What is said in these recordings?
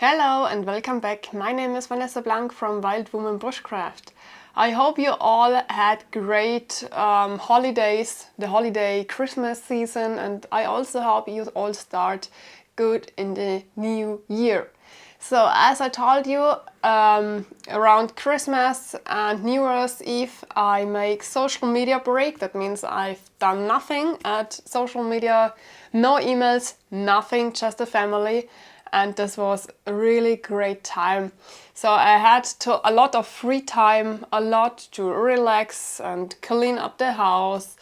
Hello and welcome back. My name is Vanessa Blank from Wild Woman Bushcraft. I hope you all had great holidays, the holiday Christmas season, and I also hope you all start good in the new year. So as I told you, around Christmas and New Year's Eve I make social media break. That means I've done nothing at social media, no emails, nothing, just the family. And this was a really great time. So I had a lot of free time, a lot to relax and clean up the house,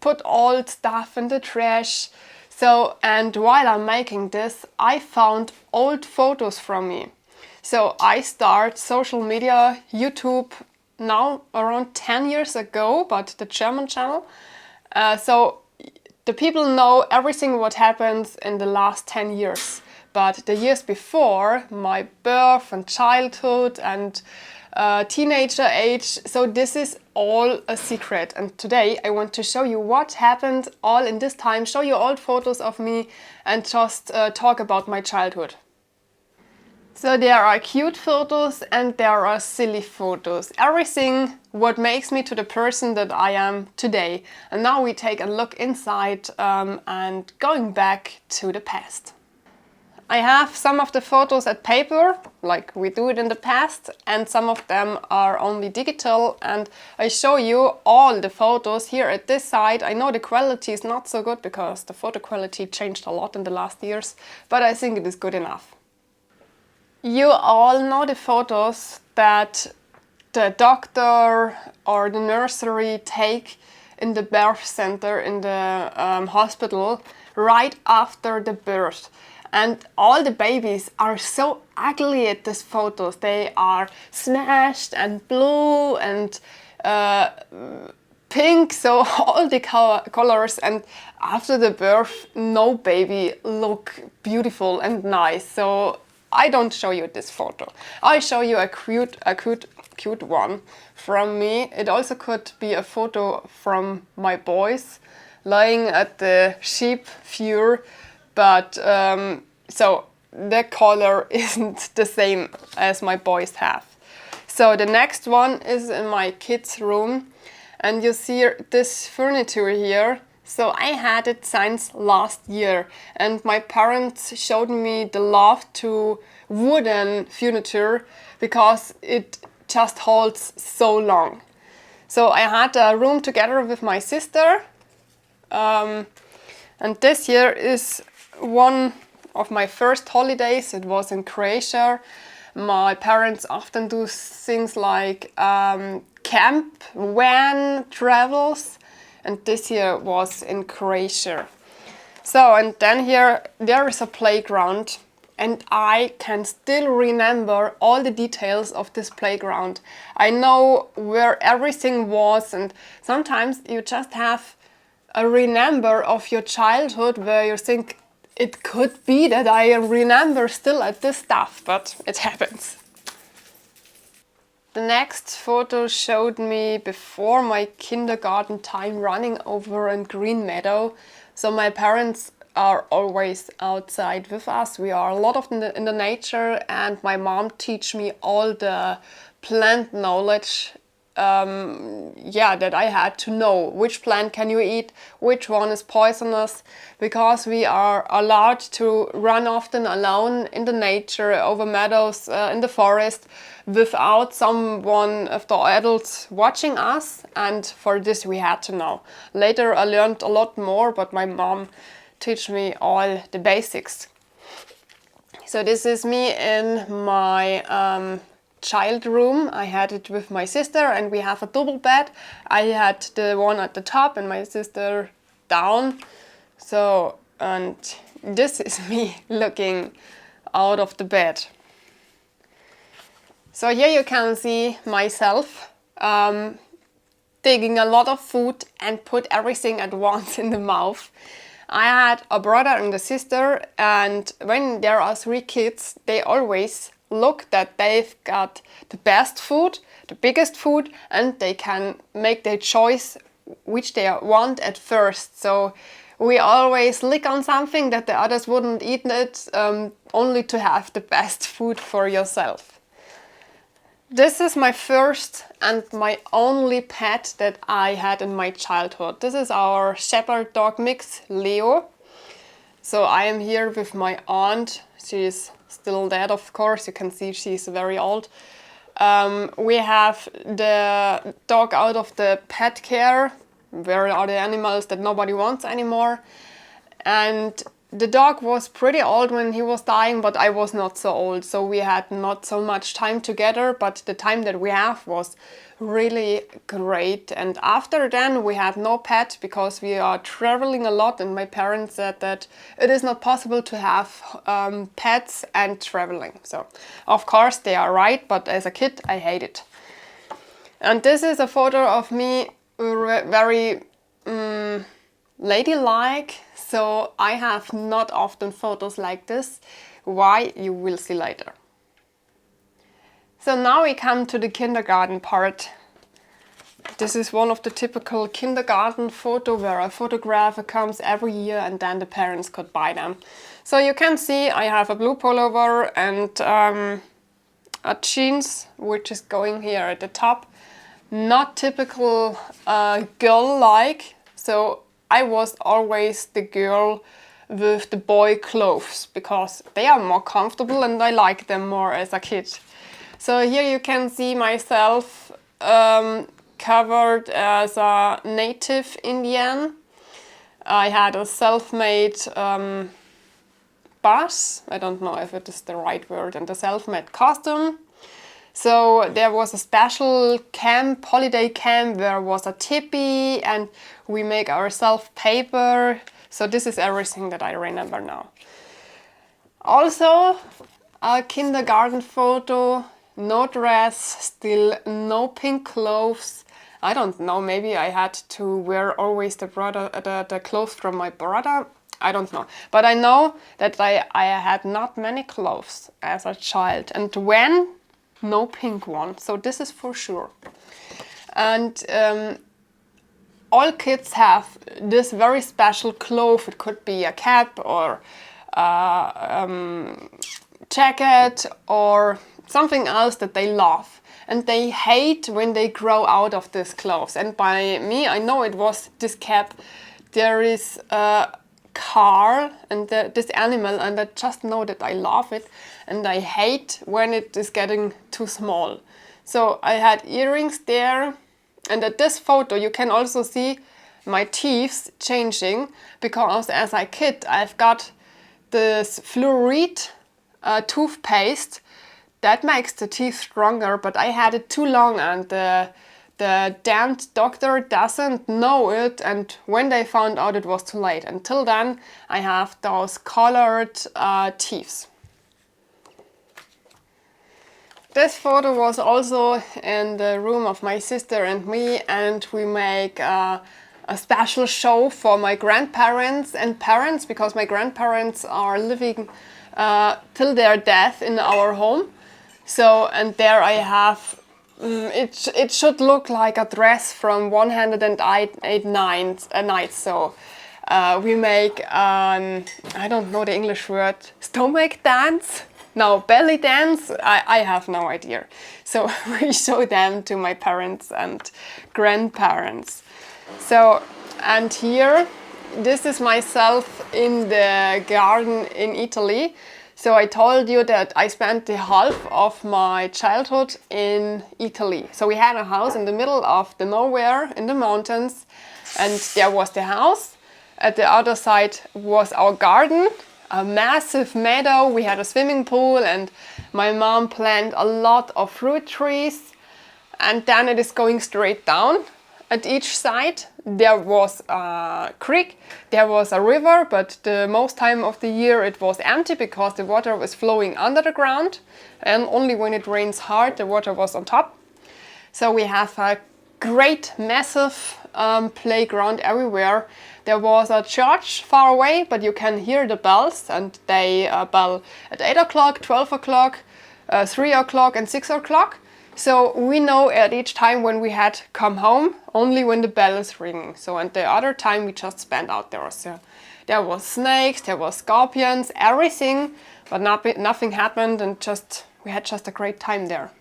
put old stuff in the trash. So, and while I'm making this, I found old photos from me. So I start social media, YouTube now around 10 years ago, but the German channel. So the people know everything what happens in the last 10 years. But the years before, my birth and childhood and teenager age, so this is all a secret. And today I want to show you what happened all in this time, show you old photos of me and just talk about my childhood. So there are cute photos and there are silly photos. Everything what makes me to the person that I am today. And now we take a look inside and going back to the past. I have some of the photos at paper, like we do it in the past, and some of them are only digital, and I show you all the photos here at this side. I know the quality is not so good because the photo quality changed a lot in the last years, but I think it is good enough. You all know the photos that the doctor or the nursery take in the birth center, in the hospital, right after the birth. And all the babies are so ugly at these photos. They are smashed and blue and pink, so all the colors. And after the birth, no baby look beautiful and nice. So I don't show you this photo. I show you a cute one from me. It also could be a photo from my boys lying at the sheep fure. But so the color isn't the same as my boys have. So the next one is in my kids' room, and you see this furniture here. So I had it since last year, and my parents showed me the love to wooden furniture because it just holds so long. So I had a room together with my sister, and this here is one of my first holidays. It was in Croatia. My parents often do things like camp, van travels, and this year was in Croatia. So, and then here there is a playground, and I can still remember all the details of this playground. I know where everything was, and sometimes you just have a remember of your childhood where you think, it could be that I remember still at this stuff, but it happens. The next photo showed me before my kindergarten time running over a green meadow. So my parents are always outside with us. We are a lot of in the nature, and my mom teach me all the plant knowledge that I had to know which plant can you eat, which one is poisonous, because we are allowed to run often alone in the nature, over meadows, in the forest, without someone of the adults watching us, and for this we had to know. Later I learned a lot more, but my mom taught me all the basics. So this is me in my child room. I had it with my sister, and we have a double bed. I had the one at the top and my sister down. So, and this is me looking out of the bed. So here you can see myself taking a lot of food and put everything at once in the mouth. I had a brother and a sister, and when there are 3 kids, they always look that they've got the best food, the biggest food, and they can make their choice which they want at first. So we always lick on something that the others wouldn't eat it, only to have the best food for yourself. This is my first and my only pet that I had in my childhood. This is our shepherd dog mix, Leo. So I am here with my aunt. She is still dead, of course. You can see she's very old. We have the dog out of the pet care, where are the animals that nobody wants anymore. And the dog was pretty old when he was dying, but I was not so old, so we had not so much time together, but the time that we have was really great. And after then we had no pet because we are traveling a lot, and my parents said that it is not possible to have pets and traveling. So of course they are right, but as a kid I hate it. And this is a photo of me very ladylike, so I have not often photos like this. Why, you will see later. So now we come to the kindergarten part. This is one of the typical kindergarten photo where a photographer comes every year and then the parents could buy them. So you can see I have a blue pullover and a jeans which is going here at the top. Not typical girl-like, so I was always the girl with the boy clothes because they are more comfortable and I like them more as a kid. So here you can see myself covered as a native Indian. I had a self-made bus, I don't know if it is the right word, and a self-made costume. So there was a special camp, holiday camp, there was a tipi and we make ourselves paper. So this is everything that I remember now. Also a kindergarten photo, no dress, still no pink clothes. I don't know, maybe I had to wear always the clothes from my brother. I don't know. But I know that I had not many clothes as a child. And when? No pink one, so this is for sure. And all kids have this very special cloth. It could be a cap or a jacket or something else that they love. And they hate when they grow out of this clothes. And by me, I know it was this cap. There is a car and this animal, and I just know that I love it. And I hate when it is getting too small. So I had earrings there, and at this photo you can also see my teeth changing because as a kid I've got this fluoride toothpaste that makes the teeth stronger, but I had it too long and the damned doctor doesn't know it, and when they found out it was too late. Until then I have those colored teeth. This photo was also in the room of my sister and me, and we make a special show for my grandparents and parents because my grandparents are living till their death in our home. So, and there I have, it should look like a dress from 108 nights. So we make, I don't know the English word, stomach dance? No, belly dance? I have no idea. So we show them to my parents and grandparents. So, and here, this is myself in the garden in Italy. So I told you that I spent the half of my childhood in Italy. So we had a house in the middle of the nowhere in the mountains, and there was the house. At the other side was our garden, a massive meadow. We had a swimming pool, and my mom planted a lot of fruit trees. And then it is going straight down. At each side there was a creek, there was a river, but the most time of the year it was empty because the water was flowing under the ground, and only when it rains hard the water was on top. So we have a great massive playground everywhere. There was a church far away, but you can hear the bells, and they bell at 8 o'clock, 12 o'clock, 3 o'clock and 6 o'clock. So we know at each time when we had come home, only when the bell is ringing. So, and the other time we just spent out there. So There was snakes, there was scorpions, everything, but nothing happened, and we had just a great time there.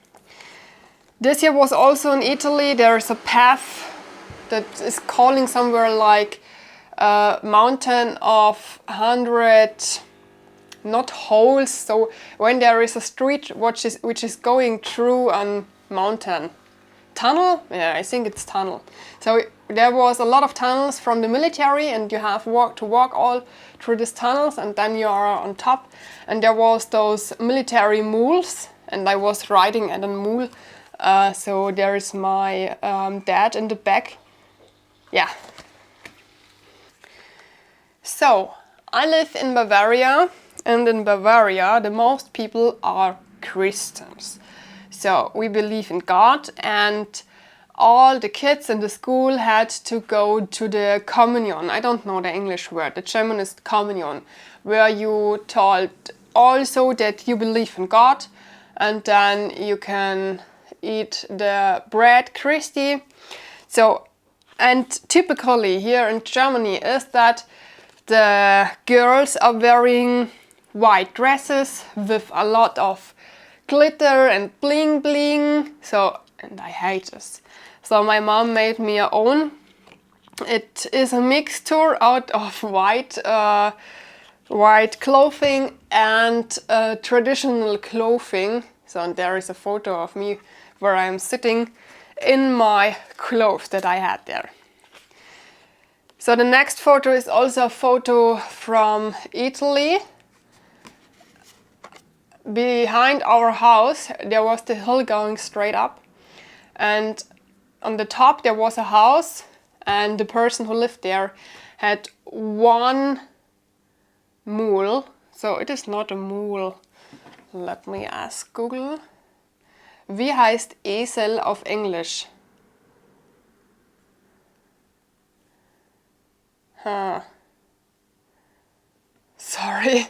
This year was also in Italy. There is a path that is calling somewhere like a mountain of 100, not holes. So when there is a street which is going through a mountain tunnel, yeah, I think it's tunnel. So there was a lot of tunnels from the military, and you have to walk all through these tunnels, and then you are on top. And there was those military mules, and I was riding at a mule. So there is my dad in the back. Yeah. So I live in Bavaria, and in Bavaria the most people are Christians. So we believe in God, and all the kids in the school had to go to the communion. I don't know the English word, the German is communion, where you told also that you believe in God, and then you can eat the bread Christi. So, and typically here in Germany is that the girls are wearing white dresses with a lot of glitter and bling bling. So, and I hate this. So my mom made me her own. It is a mixture out of white clothing and traditional clothing. So, and there is a photo of me where I am sitting in my clothes that I had there. So the next photo is also a photo from Italy. Behind our house there was the hill going straight up, and on the top there was a house, and the person who lived there had one mule. So it is not a mule. Let me ask Google. Wie heißt Esel auf Englisch? Sorry.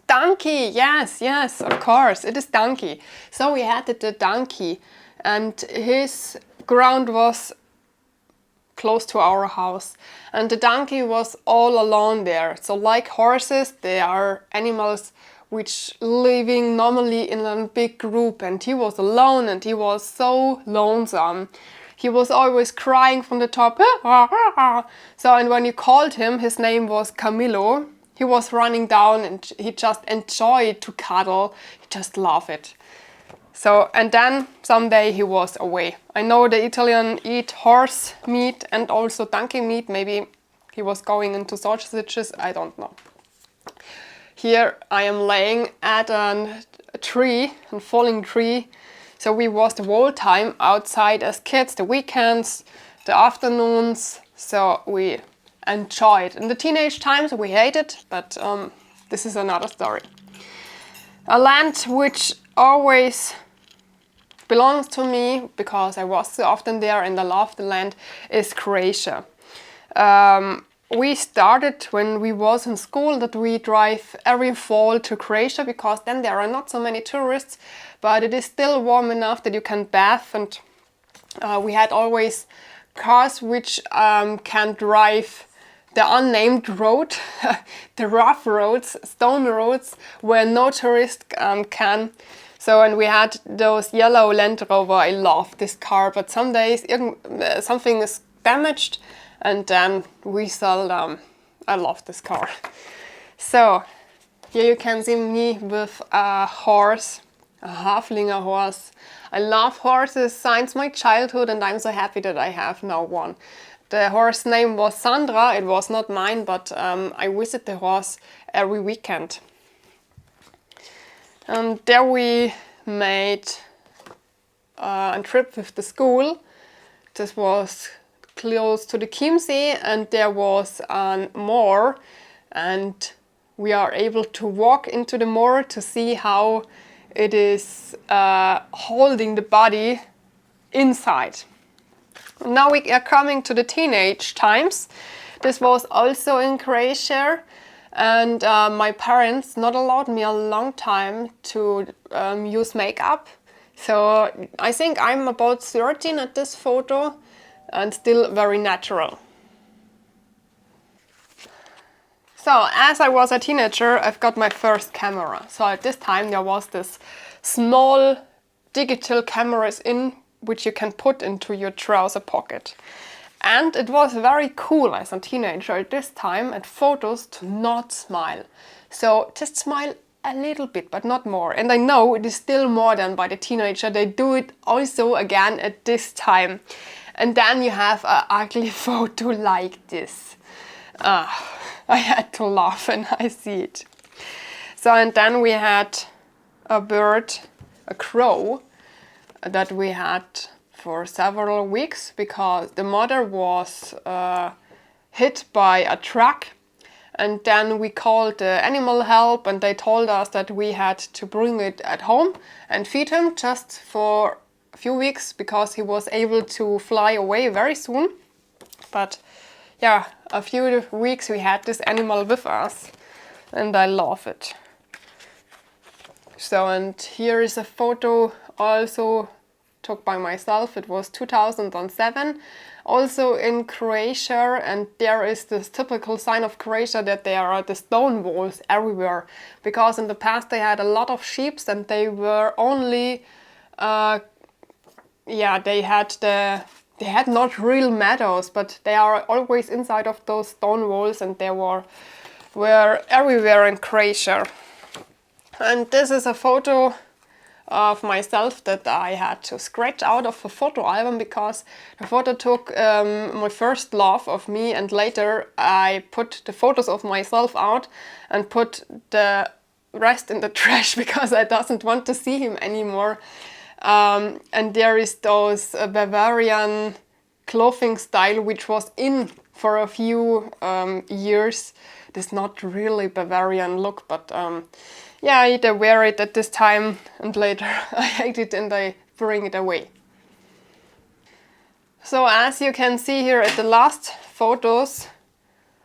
Donkey, yes, of course, it is donkey. So we had the donkey, and his ground was close to our house, and the donkey was all alone there. So like horses, they are animals which living normally in a big group, and he was alone, and he was so lonesome. He was always crying from the top. So, and when you called him, his name was Camillo. He was running down, and he just enjoyed to cuddle. He just loved it. So, and then someday he was away. I know the Italian eat horse meat and also donkey meat. Maybe he was going into sausages, I don't know. Here I am laying at a tree, a falling tree. So we was the whole time outside as kids, the weekends, the afternoons. So we enjoyed. In the teenage times we hated, but this is another story. A land which always belongs to me because I was so often there and I love the land is Croatia. We started when we was in school that we drive every fall to Croatia because then there are not so many tourists, but it is still warm enough that you can bath, and we had always cars which can drive the unnamed road, the rough roads, stone roads where no tourist can. So, and we had those yellow Land Rover. I love this car, but some days something is damaged, and then we sell them. I love this car. So here you can see me with a horse, a Haflinger horse. I love horses since my childhood, and I'm so happy that I have now one. The horse name was Sandra. It was not mine, but I visit the horse every weekend. And there we made a trip with the school. This was close to the Chiemsee, and there was a moor, and we are able to walk into the moor to see how it is holding the body inside. Now we are coming to the teenage times. This was also in Croatia, and my parents not allowed me a long time to use makeup. So I think I'm about 13 at this photo and still very natural. So, as I was a teenager, I've got my first camera. So at this time there was this small digital cameras in which you can put into your trouser pocket. And it was very cool as a teenager at this time at photos to not smile. So just smile a little bit, but not more. And I know it is still more than by the teenager. They do it also again at this time. And then you have an ugly photo like this. I had to laugh when I see it. So, and then we had a bird, a crow, that we had for several weeks because the mother was hit by a truck. And then we called the animal help and they told us that we had to bring it at home and feed him just for a few weeks because he was able to fly away very soon. But yeah, a few weeks we had this animal with us and I love it. So, and here is a photo also took by myself. It was 2007, also in Croatia, and there is this typical sign of Croatia that there are the stone walls everywhere, because in the past they had a lot of sheep and they were only, they had not real meadows, but they are always inside of those stone walls and they were everywhere in Croatia. And this is a photo of myself that I had to scratch out of a photo album because the photo took my first love of me, and later I put the photos of myself out and put the rest in the trash because I doesn't want to see him anymore. And there is those Bavarian clothing style which was in for a few years. It is not really Bavarian look, but yeah, they wear it at this time and later I hate it and I bring it away. So as you can see here at the last photos,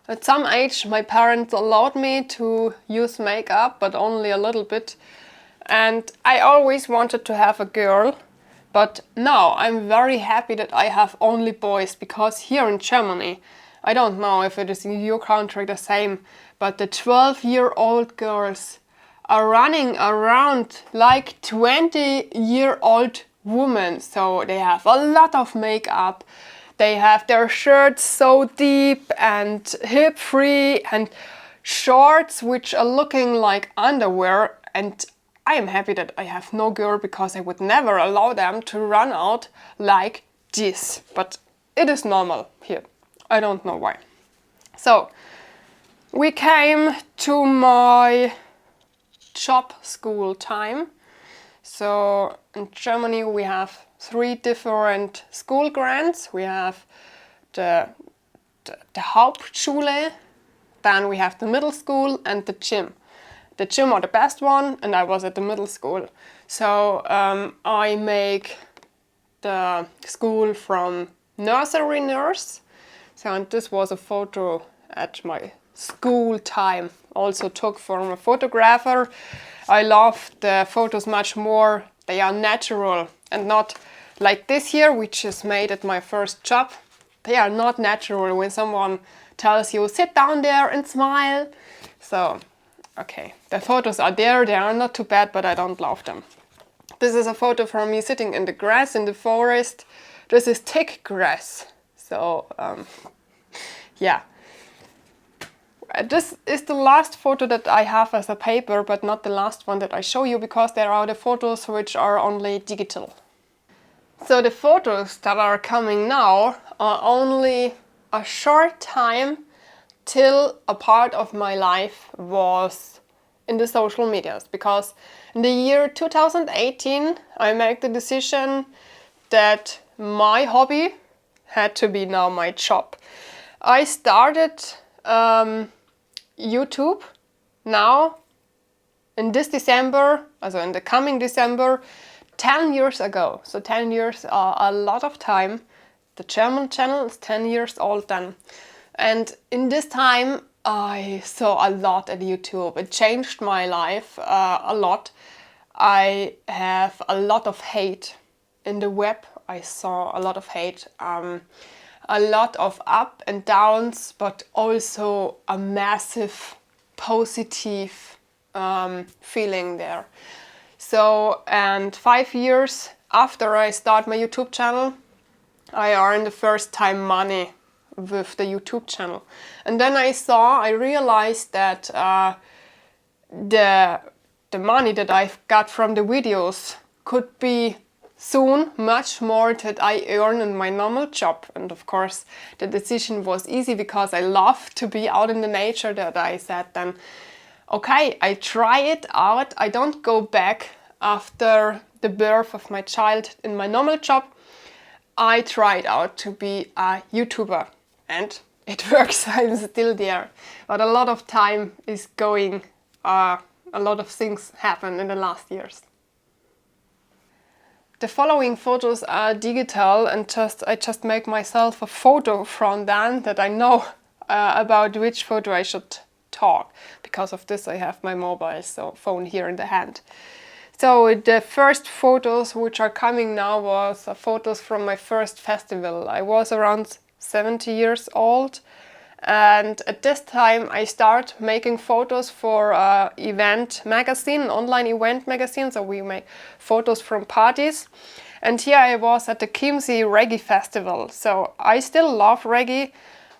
at some age my parents allowed me to use makeup, but only a little bit. And I always wanted to have a girl, but now I'm very happy that I have only boys, because here in Germany, I don't know if it is in your country the same, but the 12-year-old girls are running around like 20-year-old women. So they have a lot of makeup, they have their shirts so deep and hip free and shorts which are looking like underwear, and I am happy that I have no girl because I would never allow them to run out like this. But it is normal here. I don't know why. So we came to my job school time. So in Germany we have 3 different school grants. We have the Hauptschule, then we have the middle school and the gym. The gym are the best one, and I was at the middle school. So I make the school from nursery nurse. So, and this was a photo at my school time, also took from a photographer. I love the photos much more. They are natural and not like this here, which is made at my first job. They are not natural when someone tells you, sit down there and smile. So, okay, the photos are there, they are not too bad, but I don't love them. This is a photo from me sitting in the grass in the forest. This is thick grass. So, yeah. This is the last photo that I have as a paper, but not the last one that I show you, because there are the photos which are only digital. So the photos that are coming now are only a short time till a part of my life was in the social medias, because in the year 2018 I made the decision that my hobby had to be now my job. I started YouTube now in this December, also in the coming December, 10 years ago. So 10 years are a lot of time. The German channel is 10 years old then. And in this time I saw a lot at YouTube. It changed my life a lot. I have a lot of hate in the web. I saw a lot of hate. a lot of up and downs, but also a massive positive feeling there. So, and 5 years after I start my YouTube channel, I earned the first time money with the YouTube channel. And then I realized that the money that I've got from the videos could be soon much more that I earn in my normal job. And of course the decision was easy because I love to be out in the nature, that I said then, okay, I try it out. I don't go back after the birth of my child in my normal job. I tried out to be a YouTuber and it works. I'm still there, but a lot of time is going, a lot of things happened in the last years. The following photos are digital, and I just make myself a photo from them that I know about which photo I should talk. Because of this I have my mobile phone here in the hand. So the first photos which are coming now was photos from my first festival. I was around 70 years old, and at this time I start making photos for event magazine, online event magazine, so we make photos from parties. And here I was at the Chiemsee Reggae Festival, so I still love reggae,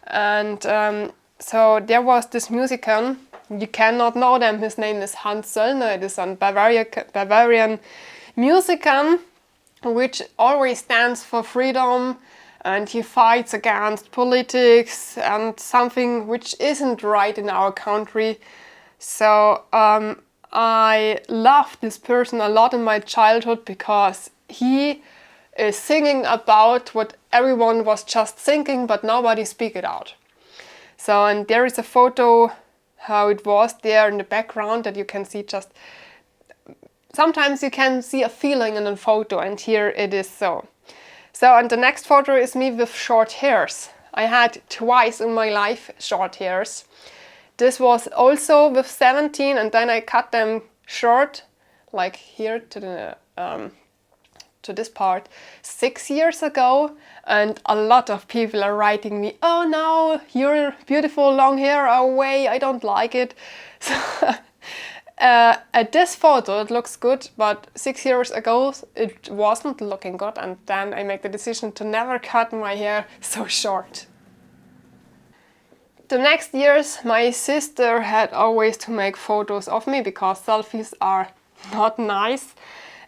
and so there was this musician, you cannot know them, his name is Hans Söllner, it is a Bavarian musician which always stands for freedom, and he fights against politics and something which isn't right in our country. So I loved this person a lot in my childhood because he is singing about what everyone was just thinking, but nobody speak it out. So, and there is a photo how it was there in the background that you can see. Just sometimes you can see a feeling in a photo, and here it is so. So, and the next photo is me with short hairs. I had twice in my life short hairs. This was also with 17, and then I cut them short, like here to the to this part, 6 years ago. And a lot of people are writing me, oh no, your beautiful long hair are away, I don't like it. So at this photo it looks good, but 6 years ago it wasn't looking good, and then I make the decision to never cut my hair so short. The next years my sister had always to make photos of me because selfies are not nice.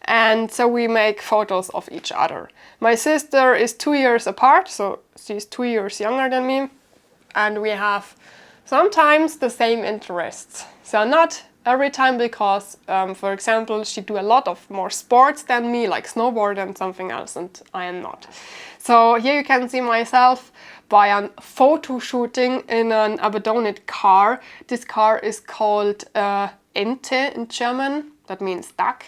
And so we make photos of each other. My sister is 2 years apart, so she's 2 years younger than me. And we have sometimes the same interests. So not every time, because, for example, she do a lot of more sports than me, like snowboard and something else, and I am not. So here you can see myself by a photo shooting in an abandoned car. This car is called Ente in German, that means duck.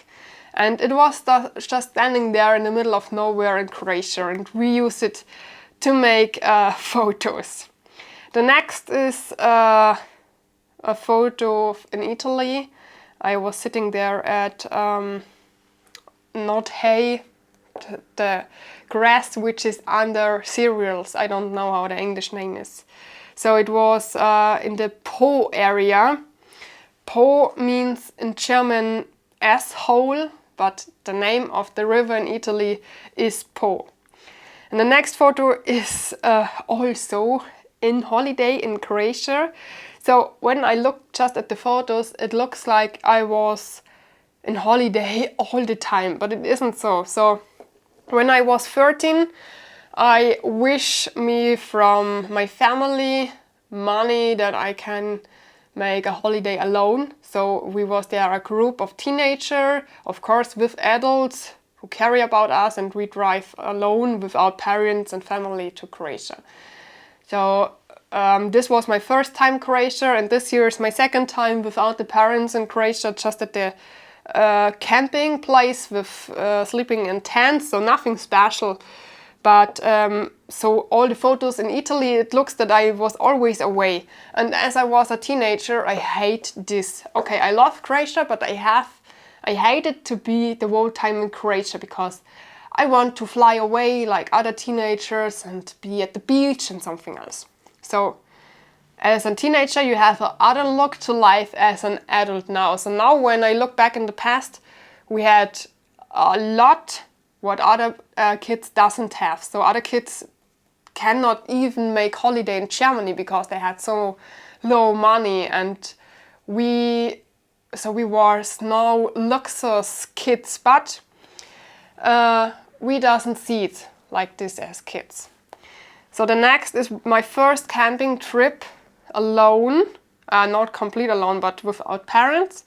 And it was just standing there in the middle of nowhere in Croatia, and we use it to make photos. The next is a photo in Italy. I was sitting there at not hay, the grass which is under cereals. I don't know how the English name is. So it was in the Po area. Po means in German asshole, but the name of the river in Italy is Po. And the next photo is also in holiday in Croatia. So when I look just at the photos, it looks like I was in holiday all the time, but it isn't so. So when I was 13, I wish me from my family money that I can make a holiday alone. So we was there a group of teenagers, of course with adults who care about us, and we drive alone without parents and family to Croatia. So this was my first time Croatia, and this year is my second time without the parents in Croatia, just at the camping place with sleeping in tents, so nothing special. But so all the photos in Italy, it looks that I was always away. And as I was a teenager, I hate this. Okay, I love Croatia, but I hated to be the whole time in Croatia because I want to fly away like other teenagers and be at the beach and something else. So as a teenager, you have another look to life as an adult now. So now when I look back in the past, we had a lot what other kids doesn't have. So other kids cannot even make holiday in Germany because they had so low money, and we was no luxurious kids, but we doesn't see it like this as kids. So the next is my first camping trip alone, not complete alone, but without parents.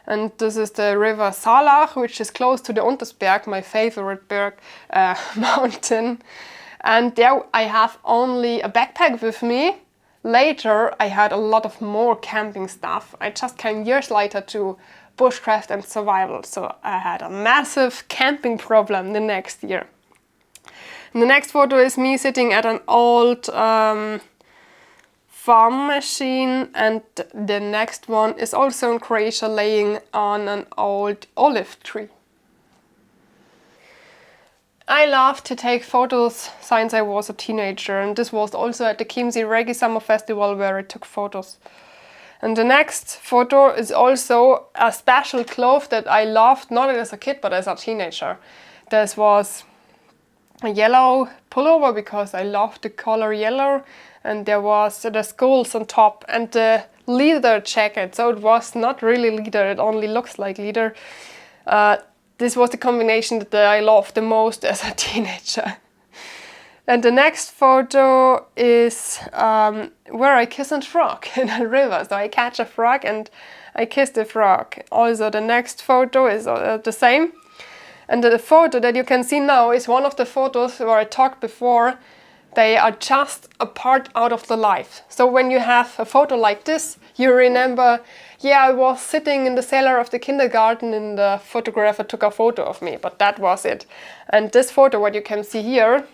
And this is the river Salach, which is close to the Untersberg, my favorite berg mountain. And there I have only a backpack with me. Later I had a lot of more camping stuff. I just came years later to bushcraft and survival, so I had a massive camping problem the next year. And the next photo is me sitting at an old farm machine, and the next one is also in Croatia, laying on an old olive tree. I love to take photos since I was a teenager, and this was also at the Chiemsee Reggae Summer Festival where I took photos. And the next photo is also a special cloth that I loved, not as a kid but as a teenager. This was a yellow pullover because I loved the color yellow, and there was the skulls on top and the leather jacket, so it was not really leather, it only looks like leather. This was the combination that I loved the most as a teenager. And the next photo is where I kiss a frog in a river. So I catch a frog and I kiss the frog. Also the next photo is the same. And the photo that you can see now is one of the photos where I talked before. They are just a part out of the life. So when you have a photo like this, you remember, yeah, I was sitting in the cellar of the kindergarten and the photographer took a photo of me, but that was it. And this photo, what you can see here,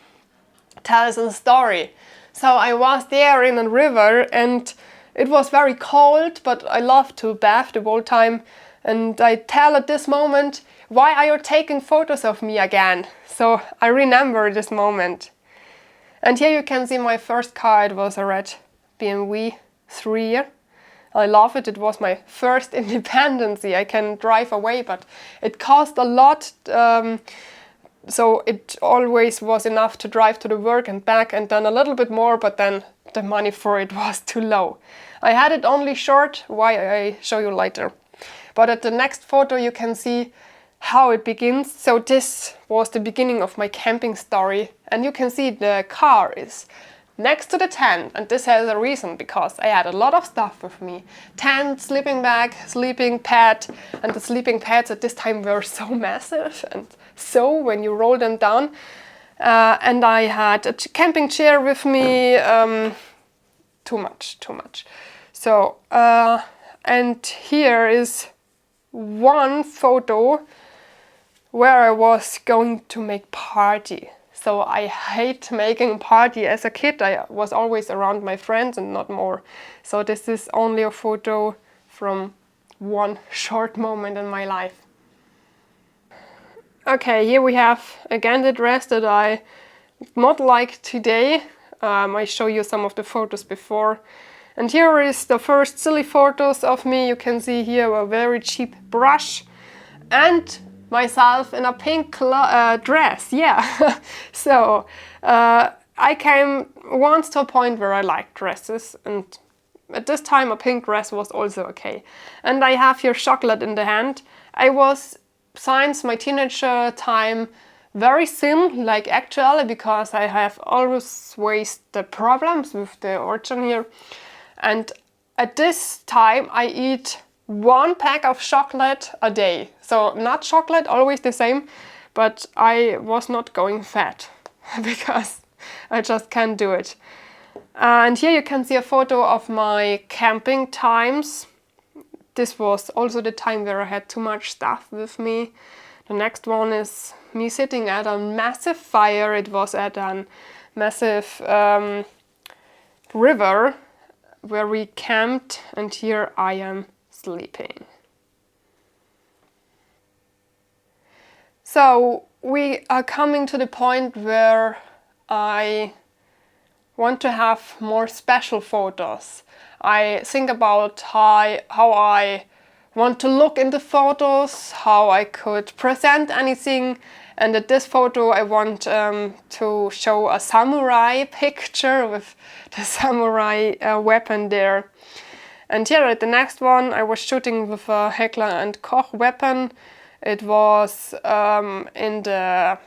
tells a story. So I was there in a river and it was very cold, but I loved to bath the whole time. And I tell at this moment, why are you taking photos of me again? So I remember this moment. And here you can see my first car. It was a red BMW 3. I love it. It was my first independency. I can drive away, but it cost a lot. So it always was enough to drive to the work and back, and then a little bit more, but then the money for it was too low. I had it only short, why I show you later. But at the next photo you can see how it begins. So this was the beginning of my camping story, and you can see the car is next to the tent, and this has a reason, because I had a lot of stuff with me. Tent, sleeping bag, sleeping pad, and the sleeping pads at this time were so massive, and so when you roll them down. And I had a camping chair with me, too much. So, and here is one photo where I was going to make party. So I hate making party as a kid. I was always around my friends and not more. So this is only a photo from one short moment in my life. Okay, here we have again the dress that I not like today. I show you some of the photos before. And here is the first silly photos of me. You can see here a very cheap brush and myself in a pink dress, yeah. So I came once to a point where I liked dresses, and at this time a pink dress was also okay. And I have here chocolate in the hand. I was, since my teenager time, very thin, like actually, because I have always the problems with the origin here. And at this time I eat 1 pack of chocolate a day. So not chocolate, always the same, but I was not going fat because I just can't do it. And here you can see a photo of my camping times. This was also the time where I had too much stuff with me. The next one is me sitting at a massive fire. It was at a massive river where we camped, and here I am sleeping. So we are coming to the point where I want to have more special photos. I think about how I want to look in the photos, how I could present anything. And at this photo I want to show a samurai picture with the samurai weapon there. And here at the next one I was shooting with a Heckler & Koch weapon. It was in the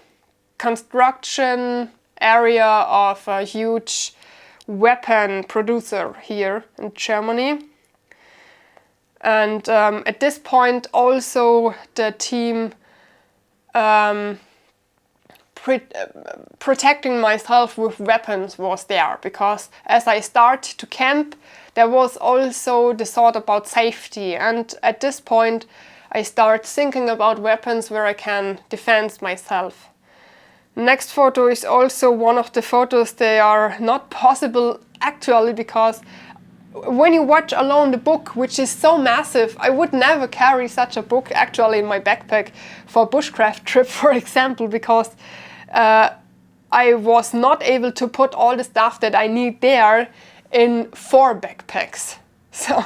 construction area of a huge weapon producer here in Germany. And at this point also the team protecting myself with weapons was there, because as I start to camp there was also the thought about safety, and at this point I start thinking about weapons where I can defend myself. Next photo is also one of the photos that are not possible actually, because when you watch alone the book, which is so massive, I would never carry such a book actually in my backpack for a bushcraft trip, for example, because I was not able to put all the stuff that I need there in 4 backpacks. So,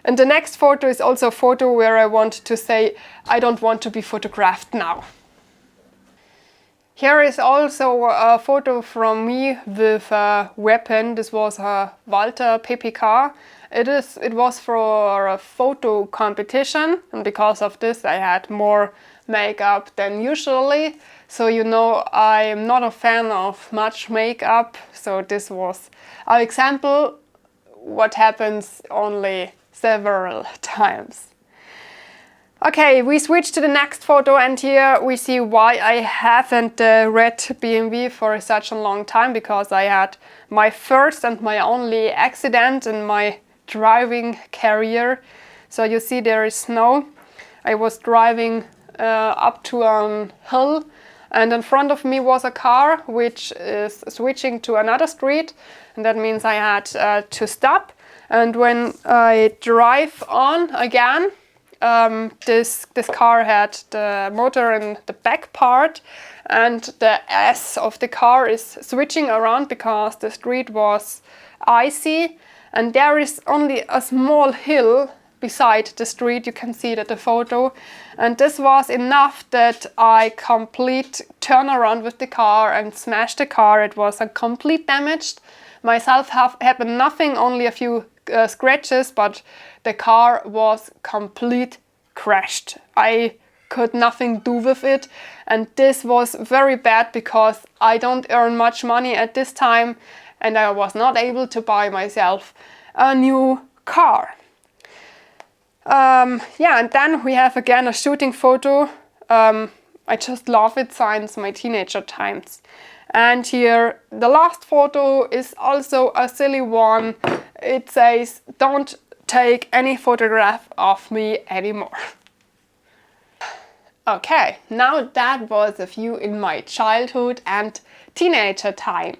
and the next photo is also a photo where I want to say I don't want to be photographed now. Here is also a photo from me with a weapon. This was a Walther PPK. It was for a photo competition, and because of this I had more makeup than usually. So you know, I am not a fan of much makeup, so this was an example what happens only several times. Okay, we switch to the next photo, and here we see why I haven't read BMW for such a long time, because I had my first and my only accident in my driving career. So you see there is snow. I was driving up to a hill, and in front of me was a car which is switching to another street, and that means I had to stop. And when I drive on again, this car had the motor in the back part, and the S of the car is switching around because the street was icy, and there is only a small hill beside the street. You can see it at the photo, and this was enough that I complete turn around with the car and smashed the car. It was a complete damage. Myself happened nothing, only a few scratches, but the car was complete crashed. I could nothing do with it, and this was very bad because I don't earn much money at this time, and I was not able to buy myself a new car. Yeah, and then we have again a shooting photo. I just love it since my teenager times. And here the last photo is also a silly one. It says, "Don't take any photograph of me anymore." Okay, now that was a few in my childhood and teenager time.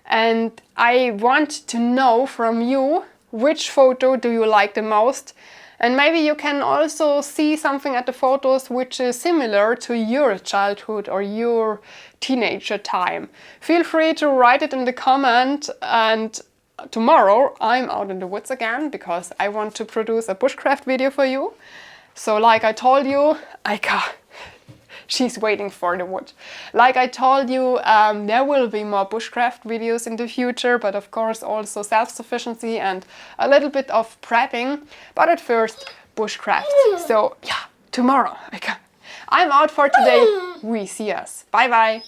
And I want to know from you, which photo do you like the most? And maybe you can also see something at the photos which is similar to your childhood or your teenager time. Feel free to write it in the comment, and tomorrow I'm out in the woods again because I want to produce a bushcraft video for you. So like I told you, she's waiting for the wood. Like I told you, there will be more bushcraft videos in the future, but of course also self-sufficiency and a little bit of prepping. But at first, bushcraft. So yeah, tomorrow. I'm out for today. We see us. Bye bye.